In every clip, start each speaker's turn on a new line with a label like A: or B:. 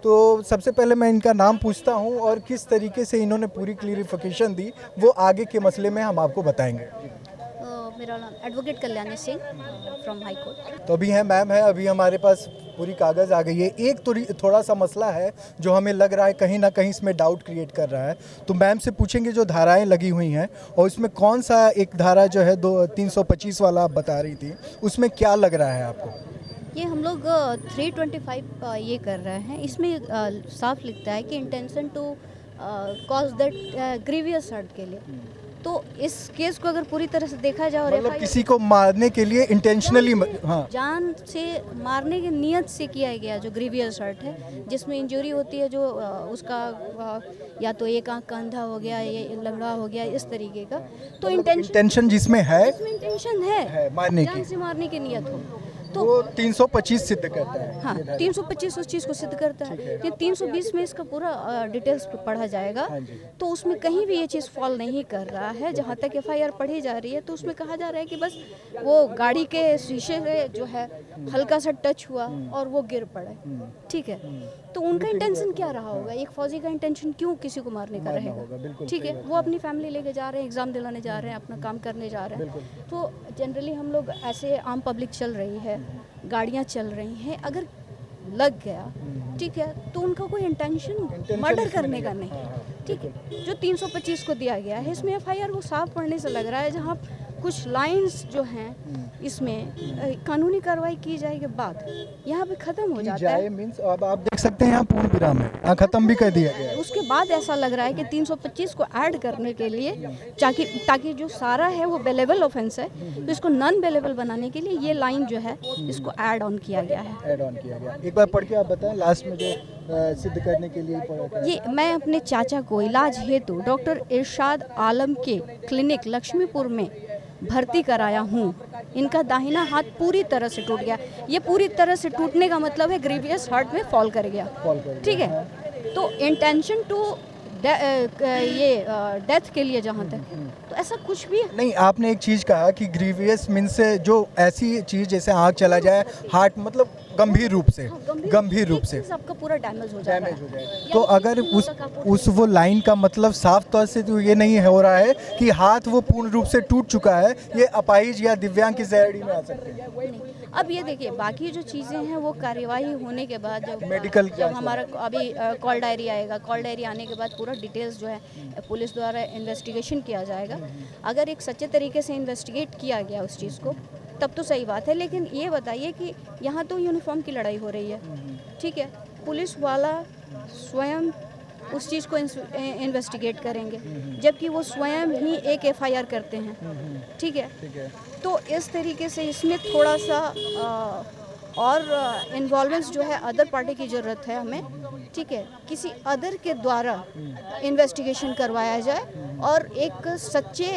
A: तो सबसे पहले मैं इनका नाम पूछता हूँ और किस तरीके से इन्होंने पूरी क्लियरिफिकेशन दी वो आगे के मसले में हम आपको बताएंगे।
B: मेरा नाम advocate Kalyani Singh from high court.
A: तो अभी है मैम है, अभी हमारे पास पूरी कागज़ आ गई है। एक थोड़ा सा मसला है जो हमें लग रहा है कहीं ना कहीं इसमें डाउट क्रिएट कर रहा है, तो मैम से पूछेंगे जो धाराएं लगी हुई हैं और उसमें कौन सा एक धारा जो है 325 वाला आप बता रही थी, उसमें क्या लग रहा है आपको?
B: ये हम लोग 325 ये कर रहे हैं। इसमें साफ लिखता है कि intention to cause that grievous hurt के लिए। तो इस केस को अगर पूरी तरह से देखा जाए और
A: मतलब किसी को मारने के लिए इंटेंशनली, हाँ,
B: जान से मारने की नियत से किया गया जो ग्रीवियस हर्ट है, जिसमें इंजरी होती है, जो उसका या तो एक आंख का अंधा हो गया, ये लंगड़ा हो गया, इस तरीके का। तो
A: इंटेंशन जिसमें है,
B: इंटेंशन है
A: मारने
B: जान
A: की,
B: से मारने की नियत हो तो
A: वो 325 सिद्ध करता है।
B: हाँ, 325 उस चीज़ को सिद्ध करता है। ये 320 में इसका पूरा डिटेल्स पढ़ा जाएगा, तो उसमें कहीं भी ये चीज़ फॉल नहीं कर रहा है। जहाँ तक एफआईआर पढ़ी जा रही है तो उसमें कहा जा रहा है कि बस वो गाड़ी के शीशे से जो है हल्का सा टच हुआ और वो गिर पड़े, ठीक है। तो उनका इंटेंशन क्या रहा होगा? एक फौजी का इंटेंशन क्यों किसी को मारने का रहेगा? ठीक है, वो अपनी फैमिली लेके जा रहे हैं, एग्ज़ाम दिलाने जा रहे हैं, अपना काम करने जा रहे हैं। तो जनरली हम लोग ऐसे, आम पब्लिक चल रही है, गाड़ियाँ चल रही हैं, अगर लग गया, ठीक है, तो उनका कोई इंटेंशन मर्डर करने का नहीं, ठीक है। जो 325 को दिया गया है, इसमें एफआईआर को साफ पढ़ने से लग रहा है, जहाँ कुछ लाइंस जो हैं इसमें कानूनी कार्रवाई की जाए के बाद यहाँ पे खत्म हो जाता है।
A: मींस अब आप देख सकते हैं यहाँ पूर्ण विराम है, यहाँ खत्म भी कर दिया गया है।
B: उसके बाद ऐसा लग रहा है कि 325 को ऐड करने के लिए, ताकि जो सारा है वो बेलेबल ऑफेंस है, तो इसको नॉन बेलेबल बनाने के लिए ये लाइन जो है इसको ऐड ऑन किया गया है।
A: ऐड ऑन किया गया। एक बार पढ़ के आप बताएं लास्ट में जो सिद्ध करने के लिए पढ़ा।
B: ये मैं अपने चाचा को इलाज हेतु डॉक्टर इरशाद आलम के क्लिनिक लक्ष्मीपुर में भर्ती कराया हूँ। इनका दाहिना हाथ पूरी तरह से टूट गया। ये पूरी तरह से टूटने का मतलब है ग्रीवियस हार्ट में फॉल कर गया, ठीक है। तो इंटेंशन टू ये डेथ के लिए जहाँ तक तो ऐसा कुछ भी
A: नहीं। आपने एक चीज़ कहा कि ग्रीवियस मीन्स जो ऐसी चीज़ जैसे आँख चला जाए, हार्ट, मतलब गंभीर रूप से, गंभीर रूप से
B: सबका पूरा डैमेज हो जाता है।
A: तो अगर उस वो लाइन का मतलब साफ तौर से तो ये नहीं हो रहा है कि हाथ वो पूर्ण रूप से टूट चुका है, ये अपाहिज या दिव्यांग की श्रेणी में आ सकते हैं।
B: अब ये देखिए, बाकी जो चीज़ें हैं वो कार्यवाही होने के बाद, जब
A: मेडिकल
B: जब हमारा अभी कॉल डायरी आएगा, कॉल डायरी आने के बाद पूरा डिटेल्स जो है पुलिस द्वारा इन्वेस्टिगेशन किया जाएगा। अगर एक सच्चे तरीके से इन्वेस्टिगेट किया गया उस चीज़ को, तब तो सही बात है। लेकिन ये बताइए कि यहाँ तो यूनिफॉर्म की लड़ाई हो रही है, ठीक है, पुलिस वाला स्वयं उस चीज़ को इन्वेस्टिगेट करेंगे, जबकि वो स्वयं ही एक एफआईआर करते हैं, ठीक है। तो इस तरीके से इसमें थोड़ा सा और इन्वॉल्वमेंट्स जो है अदर पार्टी की ज़रूरत है हमें, ठीक है। किसी अदर के द्वारा इन्वेस्टिगेशन करवाया जाए और एक सच्चे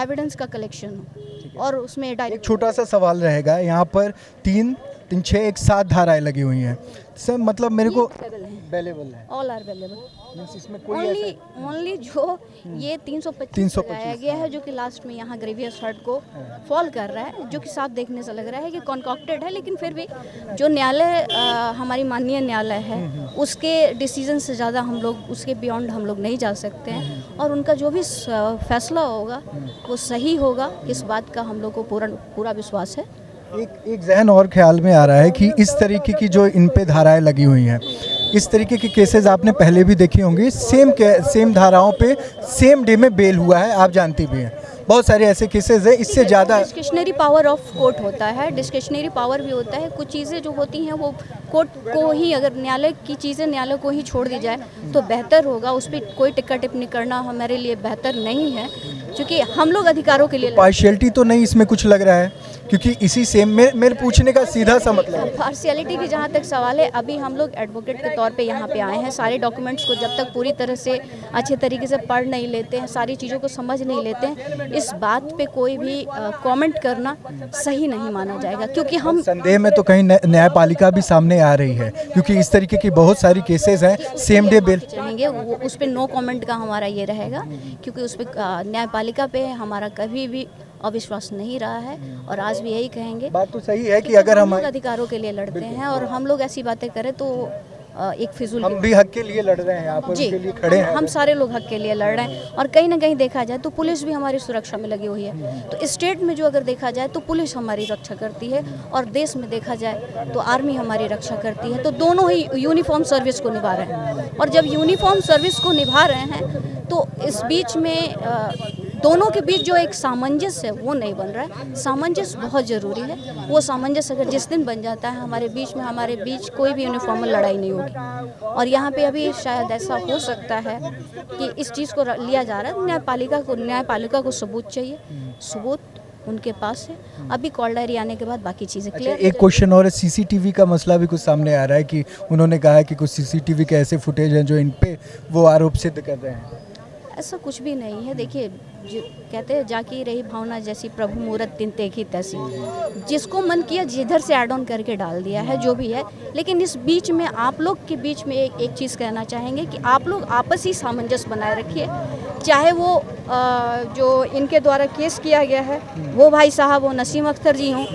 B: एविडेंस का कलेक्शन हो, और उसमें डायरेक्ट।
A: छोटा सा सवाल रहेगा, यहाँ पर 3, 6, 1, 7 धाराएं लगी हुई हैं सर, मतलब मेरे को अवेलेबल है,
B: ऑल आर अवेलेबल।
A: इसमें कोई
B: ओनली जो ये 325 लगाया गया है, जो कि लास्ट में यहाँ ग्रीवियस हर्ट को फॉल कर रहा है, जो कि साफ देखने से लग रहा है कि कॉन्कॉक्टेड है। लेकिन फिर भी जो न्यायालय, हमारी माननीय न्यायालय है, उसके डिसीजन से ज़्यादा हम लोग उसके बियॉन्ड हम लोग नहीं जा सकते हैं, और उनका जो भी फैसला होगा वो सही होगा, इस बात का हम लोग को पूरा विश्वास है।
A: एक जहन और ख्याल में आ रहा है कि इस तरीके की जो इन पे धाराएं लगी हुई हैं, इस तरीके के केसेस आपने पहले भी देखे होंगे, सेम धाराओं पे सेम डे में बेल हुआ है, आप जानती भी हैं। बहुत सारे ऐसे केसेस हैं, इससे ज़्यादा
B: डिस्क्रिशनरी पावर ऑफ कोर्ट होता है, डिस्क्रिशनरी पावर भी होता है। कुछ चीज़ें जो होती हैं वो कोर्ट को ही, अगर न्यायालय की चीज़ें न्यायालय को ही छोड़ दी जाए तो बेहतर होगा। उस पर कोई टिक्का टिप्पणी करना हमारे लिए बेहतर नहीं है, क्योंकि हम लोग अधिकारों के लिए।
A: पार्शियलिटी तो नहीं इसमें कुछ लग रहा है, क्योंकि इसी सेम मेरे पूछने का सीधा सा मतलब है।
B: पार्शियलिटी की जहाँ तक सवाल है, अभी हम लोग एडवोकेट के तौर पे यहाँ पे आए हैं। सारे डॉक्यूमेंट्स को जब तक पूरी तरह से अच्छे तरीके से पढ़ नहीं लेते हैं, सारी चीज़ों को समझ नहीं लेते हैं, इस बात पे कोई भी कमेंट करना सही नहीं माना जाएगा। क्योंकि हम
A: संदेह में तो कहीं न्यायपालिका भी सामने आ रही है, क्योंकि इस तरीके की बहुत सारी केसेस हैं, सेम डे बेल
B: चाहेंगे, उस पर नो कमेंट का हमारा ये रहेगा, क्योंकि उस पर न्यायपालिका पे हमारा कभी भी अविश्वास नहीं रहा है, और आज भी यही कहेंगे।
A: बात तो सही है कि अगर हम
B: लोग अधिकारों के लिए लड़ते हैं और हम लोग ऐसी बातें करें तो एक फिजूल
A: हम भी हक के लिए लड़ रहे हैं, आप
B: जी,
A: उनके लिए खड़े हैं।
B: हम सारे लोग हक के लिए लड़ रहे हैं। और कहीं ना कहीं देखा जाए तो पुलिस भी हमारी सुरक्षा में लगी हुई है। तो स्टेट में जो अगर देखा जाए तो पुलिस हमारी रक्षा करती है, और देश में देखा जाए तो आर्मी हमारी रक्षा करती है। तो दोनों ही यूनिफॉर्म सर्विस को निभा रहे हैं, और जब यूनिफॉर्म सर्विस को निभा रहे हैं तो इस बीच में दोनों के बीच जो एक सामंजस्य है वो नहीं बन रहा है। सामंजस्य बहुत ज़रूरी है। वो सामंजस्य अगर जिस दिन बन जाता है हमारे बीच कोई भी यूनिफॉर्मल लड़ाई नहीं होगी। और यहाँ पे अभी शायद ऐसा हो सकता है कि इस चीज़ को लिया जा रहा है। न्यायपालिका को सबूत चाहिए, सबूत उनके पास है। अभी कॉल डायरी आने के बाद बाकी चीज़ें क्लियर।
A: एक क्वेश्चन और, सीसीटीवी का मसला भी कुछ सामने आ रहा है कि उन्होंने कहा है कि कुछ सीसीटीवी के ऐसे फुटेज हैं जो इन पे वो आरोप सिद्ध कर रहे हैं।
B: ऐसा कुछ भी नहीं है। देखिए, जो कहते हैं जाकी रही भावना जैसी, प्रभु मूरत तिन देखी तैसी। जिसको मन किया जिधर से ऐड ऑन करके डाल दिया है, जो भी है। लेकिन इस बीच में आप लोग के बीच में एक चीज़ कहना चाहेंगे कि आप लोग आपसी सामंजस्य बनाए रखिए। चाहे वो जो इनके द्वारा केस किया गया है वो भाई साहब, वो नसीम अख्तर जी हों,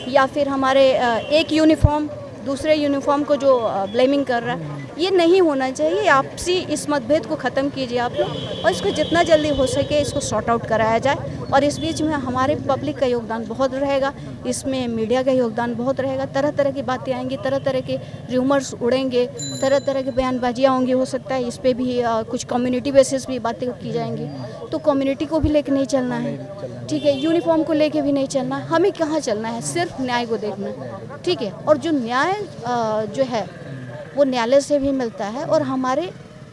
B: या फिर हमारे एक यूनिफॉर्म दूसरे यूनिफॉर्म को जो ब्लेमिंग कर रहा है, ये नहीं होना चाहिए। आपसी इस मतभेद को ख़त्म कीजिए आप लोग, और इसको जितना जल्दी हो सके इसको सॉर्ट आउट कराया जाए। और इस बीच में हमारे पब्लिक का योगदान बहुत रहेगा, इसमें मीडिया का योगदान बहुत रहेगा। तरह तरह की बातें आएंगी, तरह तरह के र्यूमर्स उड़ेंगे, तरह तरह की बयानबाजियाँ होंगी। हो सकता है इस पर भी कुछ कम्युनिटी बेसिस भी बातें की जाएंगी। तो कम्युनिटी को भी लेके नहीं चलना है, ठीक है। यूनिफॉर्म को लेके भी नहीं चलना है। हमें कहाँ चलना है, सिर्फ न्याय को देखना है, ठीक है। और जो न्याय जो है वो न्यायालय से भी मिलता है, और हमारे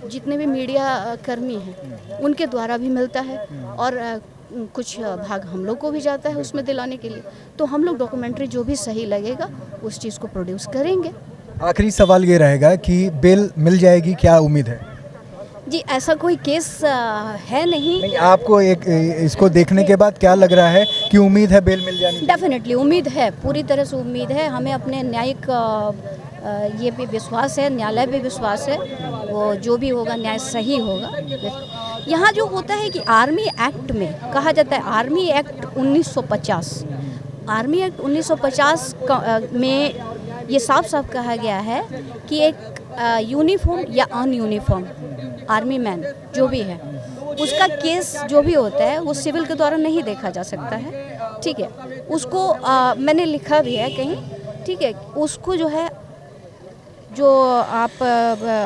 B: जितने भी मीडिया कर्मी हैं उनके द्वारा भी मिलता है, और कुछ भाग हम लोग को भी जाता है उसमें दिलाने के लिए। तो हम लोग डॉक्यूमेंट्री जो भी सही लगेगा उस चीज़ को प्रोड्यूस करेंगे।
A: आखिरी सवाल ये रहेगा कि बेल मिल जाएगी, क्या उम्मीद है?
B: जी, ऐसा कोई केस है नहीं।
A: आपको इसको देखने के बाद क्या लग रहा है कि उम्मीद है बेल मिल जानी?
B: डेफिनेटली उम्मीद है, पूरी तरह से उम्मीद है। हमें अपने न्यायिक ये भी विश्वास है, न्यायालय भी विश्वास है, वो जो भी होगा न्याय सही होगा। यहाँ जो होता है कि आर्मी एक्ट में कहा जाता है, आर्मी एक्ट 1950, आर्मी एक्ट 1950 में ये साफ साफ कहा गया है कि एक यूनिफॉर्म या अनयूनिफॉर्म आर्मी मैन जो भी है उसका केस जो भी होता है वो सिविल के द्वारा नहीं देखा जा सकता है, ठीक है। उसको मैंने लिखा भी है कहीं, ठीक है। उसको जो है, जो आप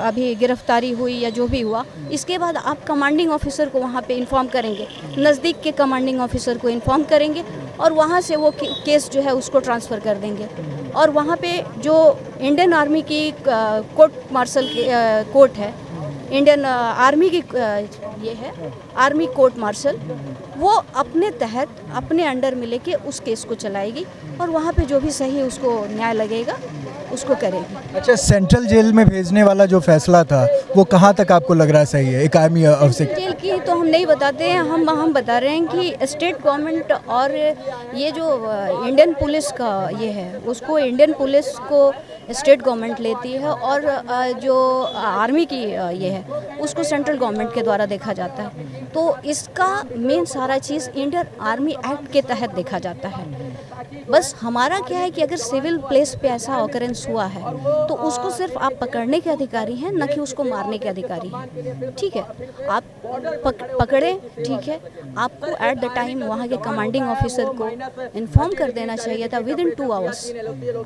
B: अभी गिरफ्तारी हुई या जो भी हुआ, इसके बाद आप कमांडिंग ऑफिसर को वहाँ पे इन्फॉर्म करेंगे, नज़दीक के कमांडिंग ऑफिसर को इन्फॉर्म करेंगे, और वहाँ से वो केस जो है उसको ट्रांसफ़र कर देंगे। और वहाँ पे जो इंडियन आर्मी की कोर्ट मार्शल कोर्ट है, इंडियन आर्मी की ये है आर्मी कोर्ट मार्शल, वो अपने तहत अपने अंडर में लेके उस केस को चलाएगी, और वहाँ पे जो भी सही उसको न्याय लगेगा उसको करेगी।
A: अच्छा, सेंट्रल जेल में भेजने वाला जो फैसला था वो कहाँ तक आपको लग रहा है सही है? एक आर्मी अफसर
B: जेल की तो हम नहीं बताते हैं, हम बता रहे हैं कि स्टेट गवर्नमेंट और ये जो इंडियन पुलिस का ये है, उसको इंडियन पुलिस को स्टेट गवर्नमेंट लेती है, और जो आर्मी की ये है उसको सेंट्रल गवर्नमेंट के द्वारा देखा जाता है। तो इसका मेन सारा चीज़ इंडियन आर्मी एक्ट के तहत देखा जाता है। बस हमारा क्या है कि अगर सिविल प्लेस पे ऐसा ऑकरेंस हुआ है तो उसको सिर्फ आप पकड़ने के अधिकारी हैं, न कि उसको मारने के अधिकारी हैं, ठीक है। आप पकड़े, ठीक है, आपको एट द टाइम वहाँ के कमांडिंग ऑफिसर को इन्फॉर्म कर देना चाहिए था, विद इन 2 आवर्स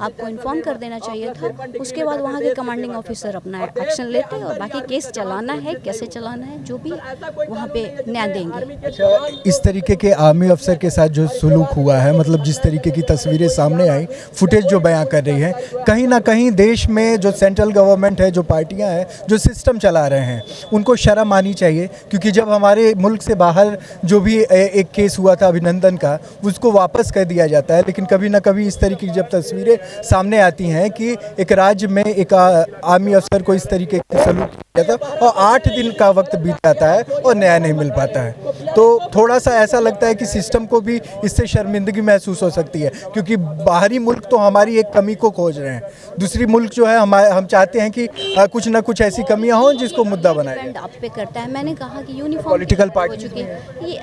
B: आपको इन्फॉर्म कर देना चाहिए था। उसके बाद वहाँ के कमांडिंग ऑफिसर अपना एक्शन लेते, और बाकी केस चलाना है, कैसे चलाना है, जो भी वहाँ पे न्याय देंगे।
A: अच्छा, इस तरीके के आर्मी अफसर के साथ जो सुलूक हुआ है, मतलब जिस तरीके की तस्वीरें सामने आई, फुटेज जो बयां कर रही है, कहीं ना कहीं देश में जो सेंट्रल गवर्नमेंट है, जो पार्टियां हैं, जो सिस्टम चला रहे हैं, उनको शर्म आनी चाहिए। क्योंकि जब हमारे मुल्क से बाहर जो भी एक केस हुआ था अभिनंदन का, उसको वापस कर दिया जाता है, लेकिन कभी ना कभी इस तरीके की जब तस्वीरें सामने आती हैं कि एक राज्य में एक आर्मी अफसर को इस तरीके का सलूक किया था और 8 दिन का वक्त बीत जाता है और न्याय नहीं मिल पाता है, तो थोड़ा सा ऐसा लगता है कि सिस्टम को भी इससे शर्मिंदगी महसूस हो सकती है। क्योंकि बाहरी मुल्क तो हमारी एक कमी को खोज रहे हैं, दूसरी मुल्क जो है हम चाहते हैं कि कुछ ना कुछ ऐसी कमियां हों जिसको मुद्दा बनाए।
B: आप पे करता है, मैंने कहा कि यूनिफॉर्म
A: पॉलिटिकल पार्टी
B: हो चुकी है, ये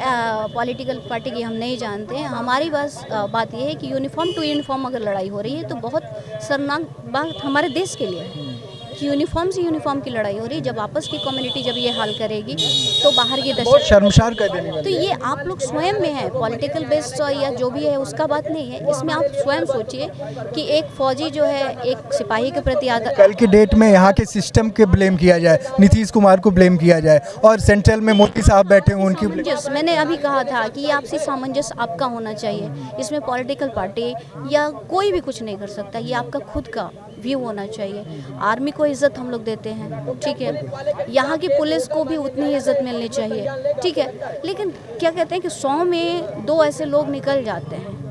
B: पॉलिटिकल पार्टी की हम नहीं जानते हैं। हमारी बस बात ये है कि यूनिफॉर्म टू यूनिफॉर्म अगर लड़ाई हो रही है तो बहुत शर्मनाक बात हमारे देश के लिए है। कि यूनिफॉर्म से यूनिफॉर्म की लड़ाई हो रही है। जब आपस की कम्युनिटी जब ये हाल करेगी तो बाहर की
A: बहुत
B: दशा,
A: शर्मसार कर देने
B: तो
A: वाली है।
B: ये आप लोग स्वयं में है, पॉलिटिकल बेस्ड या जो भी है उसका बात नहीं है। इसमें आप स्वयं सोचिए कि एक फौजी जो है एक सिपाही के प्रति आदर,
A: कल की डेट में यहाँ के सिस्टम के ब्लेम किया जाए, नीतीश कुमार को ब्लेम किया जाए, और सेंट्रल में मोदी साहब बैठे हैं उनकी blame-
B: सामंजस्य, मैंने अभी कहा था कि ये आपसी सामंजस्य आपका होना चाहिए। इसमें पॉलिटिकल पार्टी या कोई भी कुछ नहीं कर सकता, ये आपका खुद का व्यू होना चाहिए। आर्मी को इज्जत हम लोग देते हैं, ठीक है, यहाँ की पुलिस को भी उतनी ही इज्जत मिलनी चाहिए, ठीक है। लेकिन क्या कहते हैं कि 100 में 2 ऐसे लोग निकल जाते हैं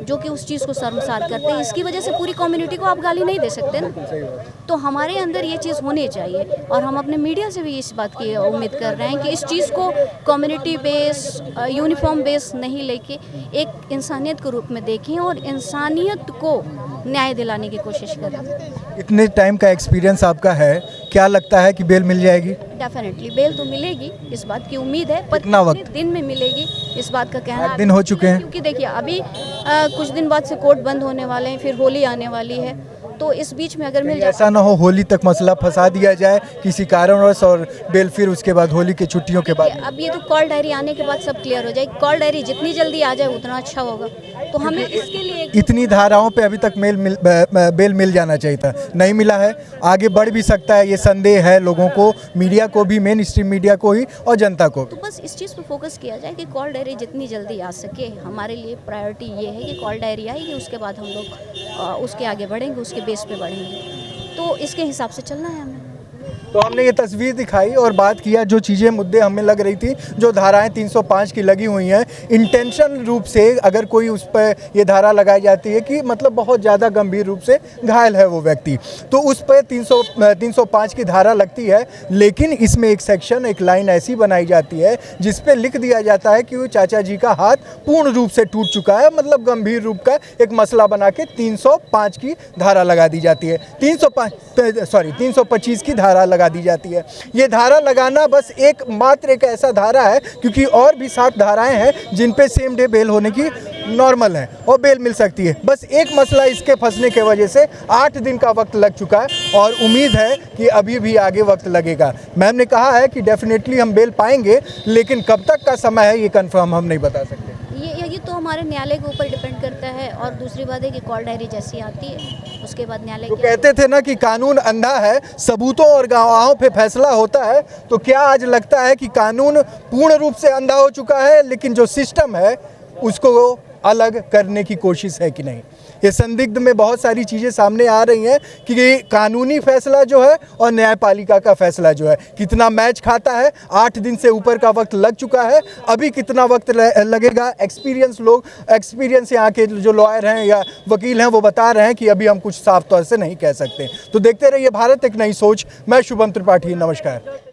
B: जो कि उस चीज़ को शर्मसार करते हैं। इसकी वजह से पूरी कम्युनिटी को आप गाली नहीं दे सकते ना। तो हमारे अंदर ये चीज़ होनी चाहिए, और हम अपने मीडिया से भी इस बात की उम्मीद कर रहे हैं कि इस चीज़ को कम्युनिटी बेस, यूनिफॉर्म बेस नहीं लेके एक इंसानियत के रूप में देखें और इंसानियत को न्याय दिलाने की कोशिश करें।
A: इतने टाइम का एक्सपीरियंस आपका है, क्या लगता है कि बेल मिल जाएगी?
B: डेफिनेटली बेल तो मिलेगी, इस बात की उम्मीद है, पर
A: कितना वक्त?
B: कितने दिन में मिलेगी इस बात का कहना
A: 8 दिन हो चुके हैं।
B: क्योंकि देखिए अभी कुछ दिन बाद से कोर्ट बंद होने वाले हैं, फिर होली आने वाली है, तो इस बीच में अगर मिल जाए,
A: ऐसा ना हो होली तक मसला फंसा दिया जाए किसी कारणवश और बेल फिर उसके बाद होली की छुट्टियों के बाद।
B: अब ये तो कॉल डायरी आने के बाद सब क्लियर हो जाएगी। कॉल डायरी जितनी जल्दी आ जाए उतना अच्छा होगा। तो हमें इसके लिए
A: इतनी धाराओं पे अभी तक बेल मिल जाना चाहिए था, नहीं मिला है। आगे बढ़ भी सकता है, ये संदेह है लोगों को, मीडिया को भी, मेन स्ट्रीम मीडिया को ही और जनता को भी।
B: तो बस इस चीज़ पे फोकस किया जाए कि कॉल डायरी जितनी जल्दी आ सके। हमारे लिए प्रायोरिटी ये है कि कॉल डायरी आएगी, उसके बाद हम लोग उसके आगे बढ़ेंगे, उसके बेस पे बढ़ेंगे। तो इसके हिसाब से चलना है हमें।
A: तो हमने ये तस्वीर दिखाई और बात किया जो चीज़ें मुद्दे हमें लग रही थी, जो धाराएं 305 की लगी हुई हैं, इंटेंशन रूप से अगर कोई उस पर ये धारा लगाई जाती है कि मतलब बहुत ज़्यादा गंभीर रूप से घायल है वो व्यक्ति, तो उस पर 305 की धारा लगती है। लेकिन इसमें एक सेक्शन, एक लाइन ऐसी बनाई जाती है जिस पे लिख दिया जाता है कि वो चाचा जी का हाथ पूर्ण रूप से टूट चुका है, मतलब गंभीर रूप का एक मसला बना के 305 की धारा लगा दी जाती है। 325 की धारा लगा दी जाती है। ये धारा लगाना बस मात्र एक ऐसा धारा है, क्योंकि और भी 7 धाराएं हैं जिन पे सेम डे बेल होने की नॉर्मल है और बेल मिल सकती है। बस एक मसला इसके फंसने के वजह से 8 दिन का वक्त लग चुका है और उम्मीद है कि अभी भी आगे वक्त लगेगा। मैम ने कहा है कि डेफिनेटली हम बेल पाएंगे, लेकिन कब तक का समय है ये कंफर्म हम नहीं बता सकते।
B: ये तो हमारे न्यायालय के ऊपर डिपेंड करता है। और दूसरी बात है कि कॉल डायरी जैसी आती है उसके बाद न्यायालय
A: तो कहते थे ना कि कानून अंधा है, सबूतों और गवाहों पे फैसला होता है। तो क्या आज लगता है कि कानून पूर्ण रूप से अंधा हो चुका है, लेकिन जो सिस्टम है उसको अलग करने की कोशिश है कि नहीं? ये संदिग्ध में बहुत सारी चीज़ें सामने आ रही हैं कि कानूनी फैसला जो है और न्यायपालिका का फैसला जो है कितना मैच खाता है। 8 दिन से ऊपर का वक्त लग चुका है, अभी कितना वक्त लगेगा? एक्सपीरियंस यहाँ के जो लॉयर हैं या वकील हैं वो बता रहे हैं कि अभी हम कुछ साफ तौर से नहीं कह सकते। तो देखते रहिए भारत एक नई सोच। मैं शुभम त्रिपाठी, नमस्कार।